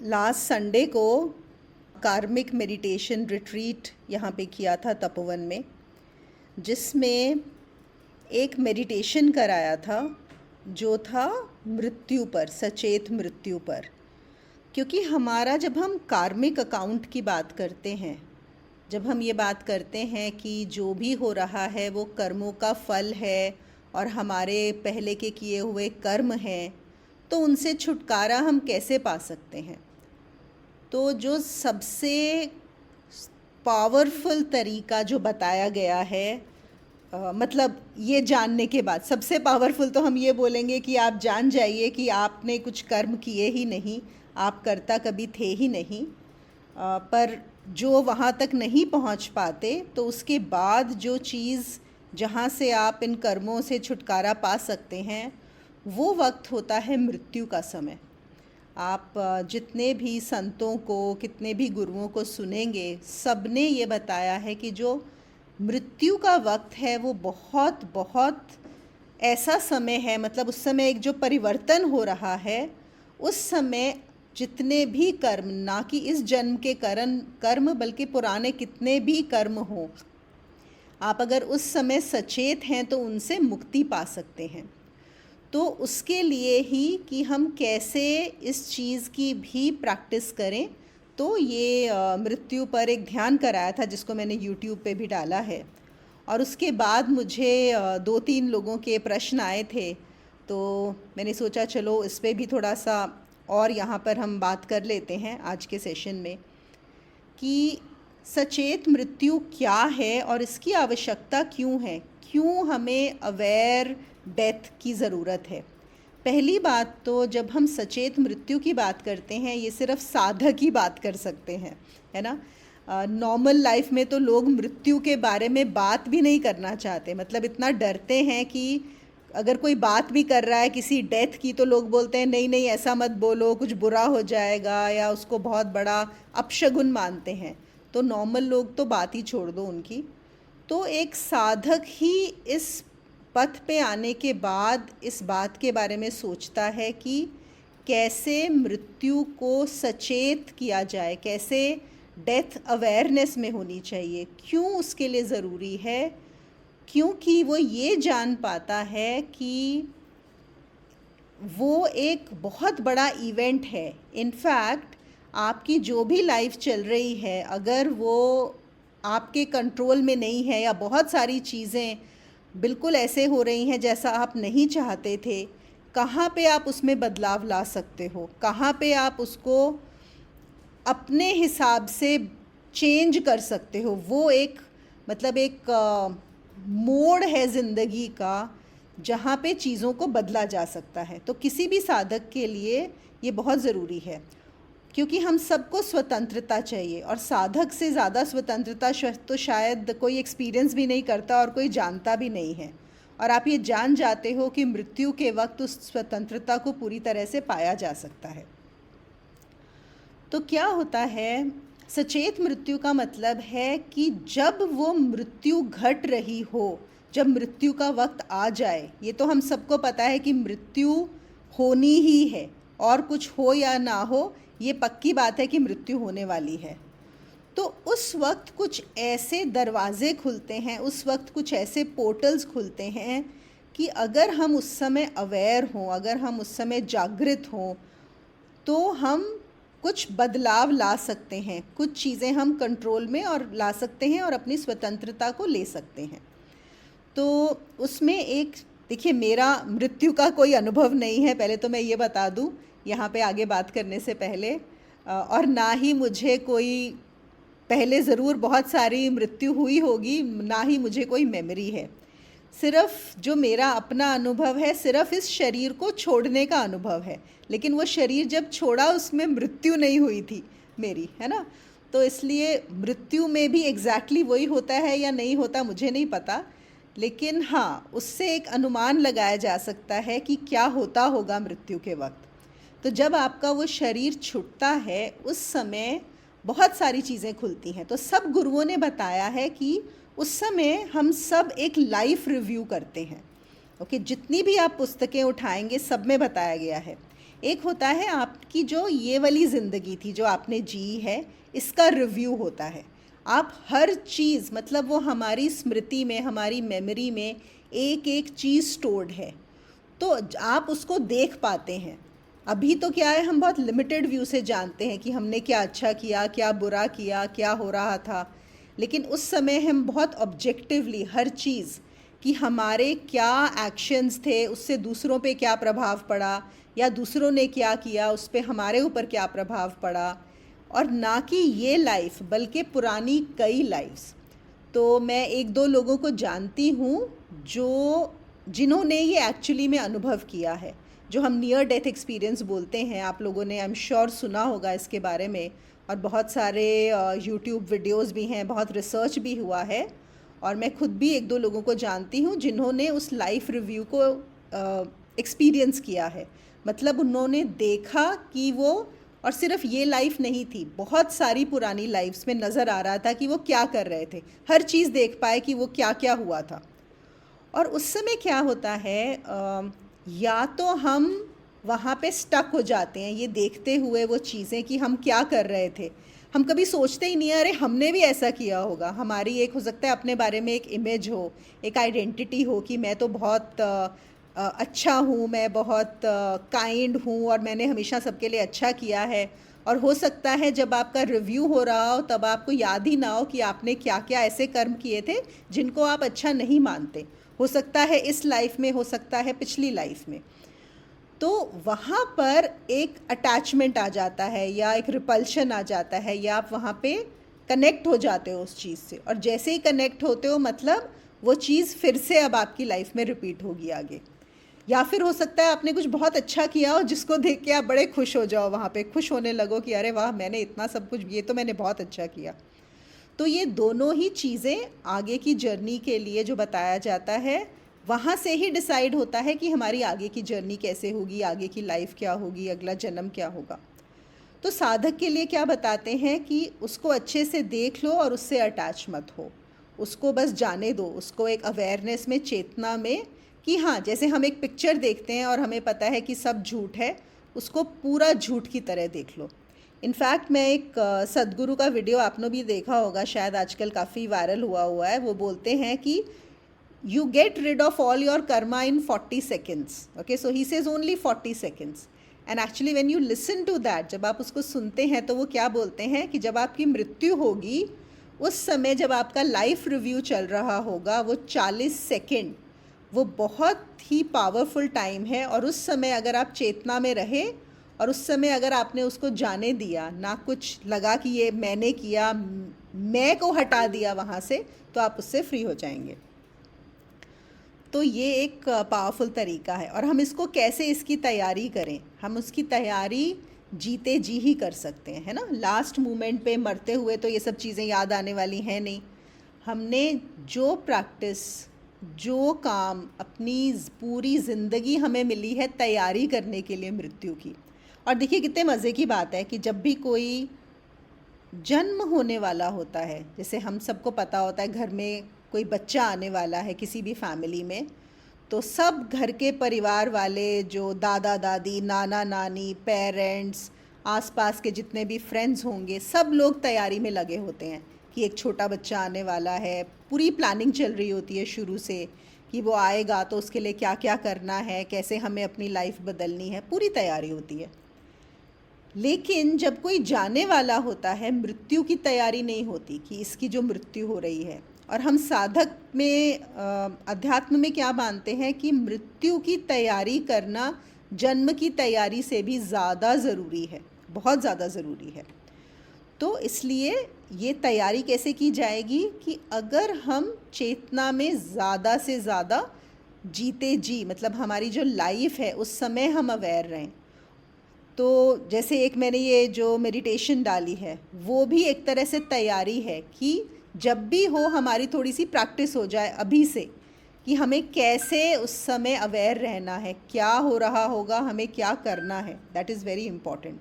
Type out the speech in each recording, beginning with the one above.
Last Sunday को कार्मिक meditation retreat यहाँ पे किया था तपोवन में, जिसमें एक मेडिटेशन कराया था जो था मृत्यु पर, सचेत मृत्यु पर। क्योंकि हमारा जब हम कार्मिक अकाउंट की बात करते हैं, जब हम ये बात करते हैं कि जो भी हो रहा है वो कर्मों का फल है और हमारे पहले के किए हुए कर्म हैं, तो उनसे छुटकारा हम कैसे पा सकते हैं। तो जो सबसे पावरफुल तरीका जो बताया गया है, मतलब ये जानने के बाद सबसे पावरफुल तो हम ये बोलेंगे कि आप जान जाइए कि आपने कुछ कर्म किए ही नहीं, आप कर्ता कभी थे ही नहीं। पर जो वहाँ तक नहीं पहुँच पाते, तो उसके बाद जो चीज़ जहाँ से आप इन कर्मों से छुटकारा पा सकते हैं, वो वक्त होता है मृत्यु का समय। आप जितने भी संतों को, कितने भी गुरुओं को सुनेंगे, सब ने ये बताया है कि जो मृत्यु का वक्त है वो बहुत बहुत ऐसा समय है, मतलब उस समय एक जो परिवर्तन हो रहा है, उस समय जितने भी कर्म, ना कि इस जन्म के कर्म बल्कि पुराने कितने भी कर्म हों, आप अगर उस समय सचेत हैं तो उनसे मुक्ति पा सकते हैं। तो उसके लिए ही कि हम कैसे इस चीज़ की भी प्रैक्टिस करें, तो ये मृत्यु पर एक ध्यान कराया था जिसको मैंने यूट्यूब पे भी डाला है। और उसके बाद मुझे 2-3 लोगों के प्रश्न आए थे, तो मैंने सोचा चलो इस पे भी थोड़ा सा और यहाँ पर हम बात कर लेते हैं आज के सेशन में कि सचेत मृत्यु क्या है और इसकी आवश्यकता क्यों है, क्यों हमें अवेयर डेथ की ज़रूरत है। पहली बात तो जब हम सचेत मृत्यु की बात करते हैं, ये सिर्फ साधक ही बात कर सकते हैं, है ना। नॉर्मल लाइफ में तो लोग मृत्यु के बारे में बात भी नहीं करना चाहते, मतलब इतना डरते हैं कि अगर कोई बात भी कर रहा है किसी डेथ की, तो लोग बोलते हैं नहीं नहीं ऐसा मत बोलो, कुछ बुरा हो जाएगा, या उसको बहुत बड़ा अपशगुन मानते हैं। तो नॉर्मल लोग तो बात ही छोड़ दो उनकी। तो एक साधक ही इस पथ पे आने के बाद इस बात के बारे में सोचता है कि कैसे मृत्यु को सचेत किया जाए, कैसे डेथ अवेयरनेस में होनी चाहिए, क्यों उसके लिए ज़रूरी है। क्योंकि वो ये जान पाता है कि वो एक बहुत बड़ा इवेंट है। इनफैक्ट आपकी जो भी लाइफ चल रही है, अगर वो आपके कंट्रोल में नहीं है या बहुत सारी चीज़ें बिल्कुल ऐसे हो रही हैं जैसा आप नहीं चाहते थे, कहाँ पे आप उसमें बदलाव ला सकते हो, कहाँ पे आप उसको अपने हिसाब से चेंज कर सकते हो। वो एक मतलब एक मोड़ है ज़िंदगी का जहाँ पे चीज़ों को बदला जा सकता है। तो किसी भी साधक के लिए ये बहुत ज़रूरी है, क्योंकि हम सबको स्वतंत्रता चाहिए, और साधक से ज़्यादा स्वतंत्रता तो शायद कोई एक्सपीरियंस भी नहीं करता और कोई जानता भी नहीं है। और आप ये जान जाते हो कि मृत्यु के वक्त उस स्वतंत्रता को पूरी तरह से पाया जा सकता है। तो क्या होता है, सचेत मृत्यु का मतलब है कि जब वो मृत्यु घट रही हो, जब मृत्यु का वक्त आ जाए, ये तो हम सबको पता है कि मृत्यु होनी ही है, और कुछ हो या ना हो, ये पक्की बात है कि मृत्यु होने वाली है। तो उस वक्त कुछ ऐसे दरवाज़े खुलते हैं, उस वक्त कुछ ऐसे पोर्टल्स खुलते हैं कि अगर हम उस समय अवेयर हों, अगर हम उस समय जागृत हों, तो हम कुछ बदलाव ला सकते हैं, कुछ चीज़ें हम कंट्रोल में और ला सकते हैं और अपनी स्वतंत्रता को ले सकते हैं। तो उसमें एक, देखिए मेरा मृत्यु का कोई अनुभव नहीं है, पहले तो मैं ये बता दूं यहाँ पे आगे बात करने से पहले, और ना ही मुझे कोई, पहले ज़रूर बहुत सारी मृत्यु हुई होगी, ना ही मुझे कोई मेमोरी है। सिर्फ जो मेरा अपना अनुभव है, सिर्फ इस शरीर को छोड़ने का अनुभव है, लेकिन वो शरीर जब छोड़ा उसमें मृत्यु नहीं हुई थी मेरी, है ना। तो इसलिए मृत्यु में भी एग्जैक्टली वही होता है या नहीं होता मुझे नहीं पता, लेकिन हाँ, उससे एक अनुमान लगाया जा सकता है कि क्या होता होगा मृत्यु के वक्त। तो जब आपका वो शरीर छूटता है, उस समय बहुत सारी चीज़ें खुलती हैं। तो सब गुरुओं ने बताया है कि उस समय हम सब एक लाइफ रिव्यू करते हैं। ओके, जितनी भी आप पुस्तकें उठाएंगे सब में बताया गया है। एक होता है आप आपकी जो ये वाली ज़िंदगी थी जो आपने जी है, इसका रिव्यू होता है। आप हर चीज़, मतलब वो हमारी स्मृति में, हमारी मेमोरी में एक एक चीज़ स्टोर्ड है, तो आप उसको देख पाते हैं। अभी तो क्या है, हम बहुत लिमिटेड व्यू से जानते हैं कि हमने क्या अच्छा किया, क्या बुरा किया, क्या हो रहा था। लेकिन उस समय हम बहुत ऑब्जेक्टिवली हर चीज़, कि हमारे क्या एक्शंस थे, उससे दूसरों पे क्या प्रभाव पड़ा, या दूसरों ने क्या किया, उस पे हमारे ऊपर क्या प्रभाव पड़ा, और ना कि ये लाइफ बल्कि पुरानी कई लाइफ्स। तो मैं एक दो लोगों को जानती हूँ जिन्होंने ये एक्चुअली में अनुभव किया है, जो हम नियर डेथ एक्सपीरियंस बोलते हैं। आप लोगों ने आई एम श्योर सुना होगा इसके बारे में, और बहुत सारे यूट्यूब वीडियोस भी हैं, बहुत रिसर्च भी हुआ है। और मैं खुद भी एक दो लोगों को जानती हूँ जिन्होंने उस लाइफ रिव्यू को एक्सपीरियंस किया है। मतलब उन्होंने देखा कि वो, और सिर्फ ये लाइफ नहीं थी, बहुत सारी पुरानी लाइफ्स में नज़र आ रहा था कि वो क्या कर रहे थे, हर चीज़ देख पाए कि वो क्या क्या हुआ था। और उस समय क्या होता है, या तो हम वहाँ पे स्टक हो जाते हैं ये देखते हुए वो चीज़ें कि हम क्या कर रहे थे। हम कभी सोचते ही नहीं है अरे हमने भी ऐसा किया होगा। हमारी एक, हो सकता है अपने बारे में एक इमेज हो, एक आइडेंटिटी हो कि मैं तो बहुत अच्छा हूँ, मैं बहुत काइंड हूँ और मैंने हमेशा सबके लिए अच्छा किया है। और हो सकता है जब आपका रिव्यू हो रहा हो तब आपको याद ही ना हो कि आपने क्या क्या ऐसे कर्म किए थे जिनको आप अच्छा नहीं मानते। हो सकता है इस लाइफ में, हो सकता है पिछली लाइफ में। तो वहाँ पर एक अटैचमेंट आ जाता है या एक रिपल्शन आ जाता है, या आप वहाँ पे कनेक्ट हो जाते हो उस चीज़ से। और जैसे ही कनेक्ट होते हो, मतलब वो चीज़ फिर से अब आपकी लाइफ में रिपीट होगी आगे। या फिर हो सकता है आपने कुछ बहुत अच्छा किया हो जिसको देख के आप बड़े खुश हो जाओ, वहाँ पे खुश होने लगो कि अरे वाह, मैंने इतना सब कुछ, ये तो मैंने बहुत अच्छा किया। तो ये दोनों ही चीज़ें आगे की जर्नी के लिए जो बताया जाता है, वहाँ से ही डिसाइड होता है कि हमारी आगे की जर्नी कैसे होगी, आगे की लाइफ क्या होगी, अगला जन्म क्या होगा। तो साधक के लिए क्या बताते हैं कि उसको अच्छे से देख लो और उससे अटैच मत हो, उसको बस जाने दो, उसको एक अवेयरनेस में, चेतना में, कि हाँ, जैसे हम एक पिक्चर देखते हैं और हमें पता है कि सब झूठ है, उसको पूरा झूठ की तरह देख लो। इनफैक्ट मैं एक सदगुरु का वीडियो आपने भी देखा होगा, शायद आजकल काफ़ी वायरल हुआ है। वो बोलते हैं कि you get rid of all your karma in 40 seconds. Okay, so he says only 40 seconds. And actually when you listen to that, जब आप उसको सुनते हैं तो वो क्या बोलते हैं कि जब आपकी मृत्यु होगी, उस समय जब आपका लाइफ रिव्यू चल रहा होगा, वो 40 सेकेंड, वो बहुत ही पावरफुल टाइम है। और उस समय अगर आप चेतना में रहे और उस समय अगर आपने उसको जाने दिया, ना कुछ लगा कि ये मैंने किया, मैं को हटा दिया वहाँ से, तो आप उससे फ्री हो जाएंगे। तो ये एक पावरफुल तरीका है। और हम इसको कैसे, इसकी तैयारी करें, हम उसकी तैयारी जीते जी ही कर सकते हैं, है ना। लास्ट मोमेंट पे मरते हुए तो ये सब चीज़ें याद आने वाली हैं नहीं। हमने जो प्रैक्टिस, जो काम, अपनी पूरी ज़िंदगी हमें मिली है तैयारी करने के लिए मृत्यु की। और देखिए कितने मज़े की बात है कि जब भी कोई जन्म होने वाला होता है, जैसे हम सबको पता होता है घर में कोई बच्चा आने वाला है किसी भी फैमिली में, तो सब घर के परिवार वाले, जो दादा दादी, नाना नानी, पेरेंट्स, आसपास के जितने भी फ्रेंड्स होंगे, सब लोग तैयारी में लगे होते हैं कि एक छोटा बच्चा आने वाला है। पूरी प्लानिंग चल रही होती है शुरू से कि वो आएगा तो उसके लिए क्या क्या करना है, कैसे हमें अपनी लाइफ बदलनी है, पूरी तैयारी होती है। लेकिन जब कोई जाने वाला होता है, मृत्यु की तैयारी नहीं होती कि इसकी जो मृत्यु हो रही है। और हम साधक में, अध्यात्म में क्या मानते हैं कि मृत्यु की तैयारी करना जन्म की तैयारी से भी ज़्यादा ज़रूरी है, बहुत ज़्यादा ज़रूरी है। तो इसलिए ये तैयारी कैसे की जाएगी कि अगर हम चेतना में ज़्यादा से ज़्यादा जीते जी, मतलब हमारी जो लाइफ है उस समय हम अवेयर रहें। तो जैसे एक मैंने ये जो मेडिटेशन डाली है, वो भी एक तरह से तैयारी है कि जब भी हो हमारी थोड़ी सी प्रैक्टिस हो जाए अभी से कि हमें कैसे उस समय अवेयर रहना है, क्या हो रहा होगा, हमें क्या करना है। That is very important.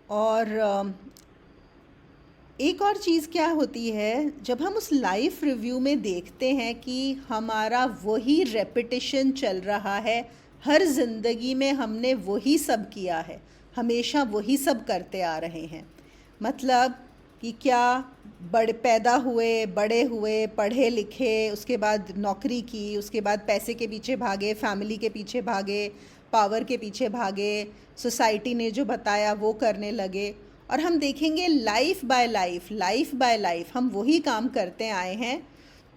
और एक और चीज़ क्या होती है, जब हम उस लाइफ रिव्यू में देखते हैं कि हमारा वही रेपिटेशन चल रहा है हर ज़िंदगी में हमने वही सब किया है, हमेशा वही सब करते आ रहे हैं। मतलब कि क्या पैदा हुए, बड़े हुए, पढ़े लिखे, उसके बाद नौकरी की, उसके बाद पैसे के पीछे भागे, फैमिली के पीछे भागे, पावर के पीछे भागे, सोसाइटी ने जो बताया वो करने लगे। और हम देखेंगे लाइफ बाय लाइफ हम वही काम करते आए हैं।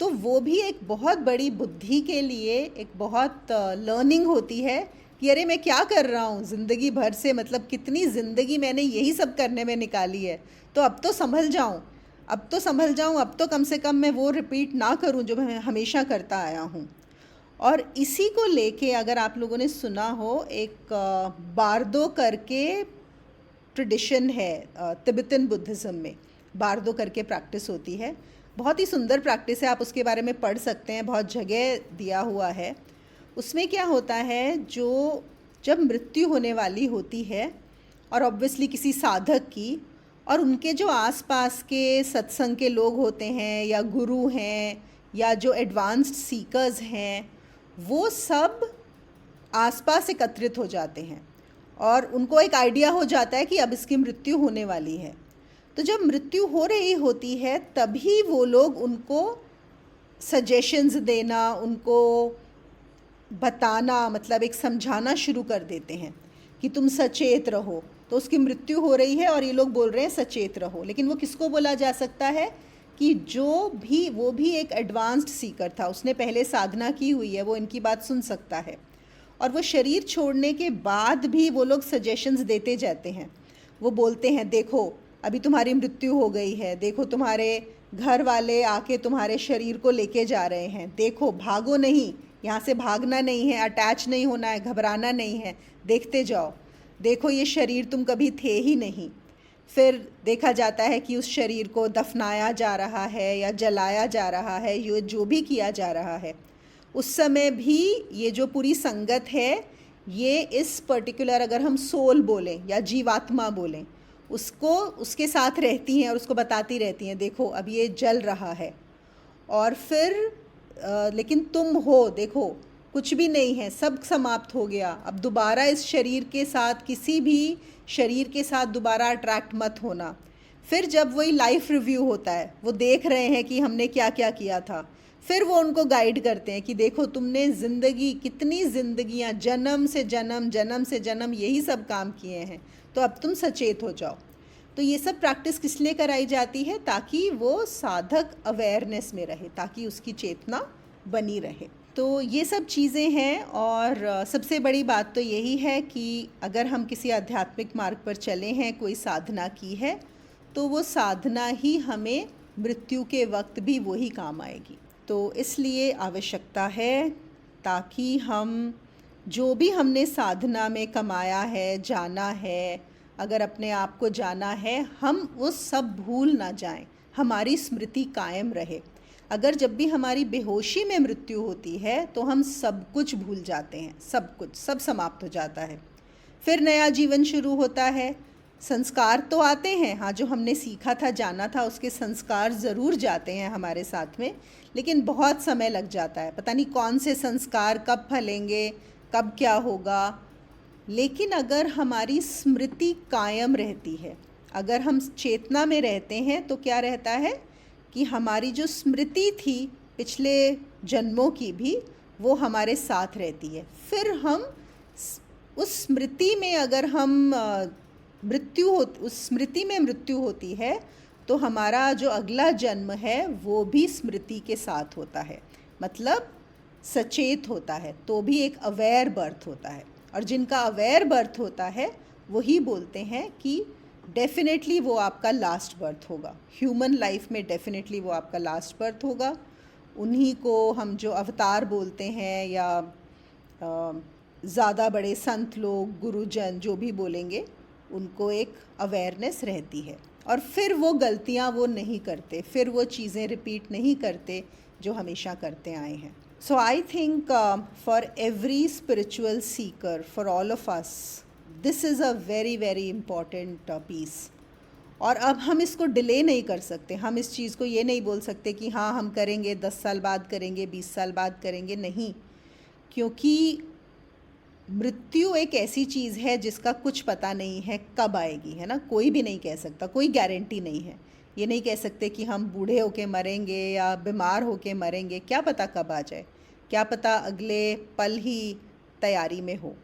तो वो भी एक बहुत बड़ी बुद्धि के लिए एक बहुत लर्निंग होती है कि अरे मैं क्या कर रहा हूँ ज़िंदगी भर से, मतलब कितनी ज़िंदगी मैंने यही सब करने में निकाली है। तो अब तो संभल जाऊँ, अब तो कम से कम मैं वो रिपीट ना करूँ जो मैं हमेशा करता आया हूँ। और इसी को लेके अगर आप लोगों ने सुना हो, एक बारदो करके ट्रेडिशन है तिब्बतन बुद्धिज़्म में, बारदो करके प्रैक्टिस होती है। बहुत ही सुंदर प्रैक्टिस है, आप उसके बारे में पढ़ सकते हैं, बहुत जगह दिया हुआ है। उसमें क्या होता है, जो जब मृत्यु होने वाली होती है और ऑब्वियसली किसी साधक की, और उनके जो आसपास के सत्संग के लोग होते हैं या गुरु हैं या जो एडवांस्ड सीकर्स हैं, वो सब आसपास एकत्रित हो जाते हैं और उनको एक आइडिया हो जाता है कि अब इसकी मृत्यु होने वाली है। तो जब मृत्यु हो रही होती है तभी वो लोग उनको सजेशंस देना, उनको बताना, मतलब एक समझाना शुरू कर देते हैं कि तुम सचेत रहो। तो उसकी मृत्यु हो रही है और ये लोग बोल रहे हैं सचेत रहो, लेकिन वो किसको बोला जा सकता है कि वो भी एक एडवांस्ड सीकर था, उसने पहले साधना की हुई है, वो इनकी बात सुन सकता है। और वो शरीर छोड़ने के बाद भी वो लोग सजेशंस देते जाते हैं। वो बोलते हैं देखो अभी तुम्हारी मृत्यु हो गई है, देखो तुम्हारे घर वाले आके तुम्हारे शरीर को लेके जा रहे हैं, देखो भागो नहीं, यहाँ से भागना नहीं है, अटैच नहीं होना है, घबराना नहीं है, देखते जाओ, देखो ये शरीर तुम कभी थे ही नहीं। फिर देखा जाता है कि उस शरीर को दफनाया जा रहा है या जलाया जा रहा है, ये जो भी किया जा रहा है, उस समय भी ये जो पूरी संगत है, ये इस पर्टिकुलर, अगर हम सोल बोलें या जीवात्मा बोलें, उसको उसके साथ रहती हैं और उसको बताती रहती हैं देखो अब ये जल रहा है। और फिर लेकिन तुम हो, देखो कुछ भी नहीं है, सब समाप्त हो गया, अब दोबारा इस शरीर के साथ, किसी भी शरीर के साथ दोबारा अट्रैक्ट मत होना। फिर जब वही लाइफ रिव्यू होता है, वो देख रहे हैं कि हमने क्या क्या किया था, फिर वो उनको गाइड करते हैं कि देखो तुमने ज़िंदगी, कितनी ज़िंदगियाँ, जन्म से जन्म यही सब काम किए हैं, तो अब तुम सचेत हो जाओ। तो ये सब प्रैक्टिस किस लिए कराई जाती है, ताकि वो साधक अवेयरनेस में रहे, ताकि उसकी चेतना बनी रहे। तो ये सब चीज़ें हैं। और सबसे बड़ी बात तो यही है कि अगर हम किसी आध्यात्मिक मार्ग पर चले हैं, कोई साधना की है, तो वो साधना ही हमें मृत्यु के वक्त भी वही काम आएगी। तो इसलिए आवश्यकता है ताकि हम जो भी हमने साधना में कमाया है, जाना है, अगर अपने आप को जाना है, हम वो सब भूल ना जाएं, हमारी स्मृति कायम रहे। अगर जब भी हमारी बेहोशी में मृत्यु होती है तो हम सब कुछ भूल जाते हैं, सब कुछ, सब समाप्त हो जाता है, फिर नया जीवन शुरू होता है। संस्कार तो आते हैं, हाँ, जो हमने सीखा था, जाना था, उसके संस्कार ज़रूर जाते हैं हमारे साथ में, लेकिन बहुत समय लग जाता है, पता नहीं कौन से संस्कार कब फलेंगे, कब क्या होगा। लेकिन अगर हमारी स्मृति कायम रहती है, अगर हम चेतना में रहते हैं, तो क्या रहता है कि हमारी जो स्मृति थी पिछले जन्मों की भी, वो हमारे साथ रहती है। फिर हम उस स्मृति में, अगर हम उस स्मृति में मृत्यु होती है, तो हमारा जो अगला जन्म है वो भी स्मृति के साथ होता है, मतलब सचेत होता है, तो भी एक अवेयर बर्थ होता है। और जिनका अवेयर बर्थ होता है वही बोलते हैं कि डेफिनेटली वो आपका लास्ट बर्थ होगा, ह्यूमन लाइफ में डेफिनेटली वो आपका लास्ट बर्थ होगा। उन्हीं को हम जो अवतार बोलते हैं, या ज़्यादा बड़े संत लोग, गुरुजन, जो भी बोलेंगे, उनको एक अवेयरनेस रहती है। और फिर वो गलतियाँ वो नहीं करते, फिर वो चीज़ें रिपीट नहीं करते जो हमेशा करते आए हैं। So I think for every spiritual seeker, for all of us, this is a very very important piece. और अब हम इसको डिले नहीं कर सकते, हम इस चीज़ को ये नहीं बोल सकते कि हाँ हम करेंगे, 10 साल बाद करेंगे, 20 साल बाद करेंगे, नहीं, क्योंकि मृत्यु एक ऐसी चीज़ है जिसका कुछ पता नहीं है कब आएगी, है ना। कोई भी नहीं कह सकता, कोई गारंटी नहीं है। ये नहीं कह सकते कि हम बूढ़े होके मरेंगे या बीमार होके मरेंगे, क्या पता कब आ जाए, क्या पता अगले पल ही तैयारी में हो।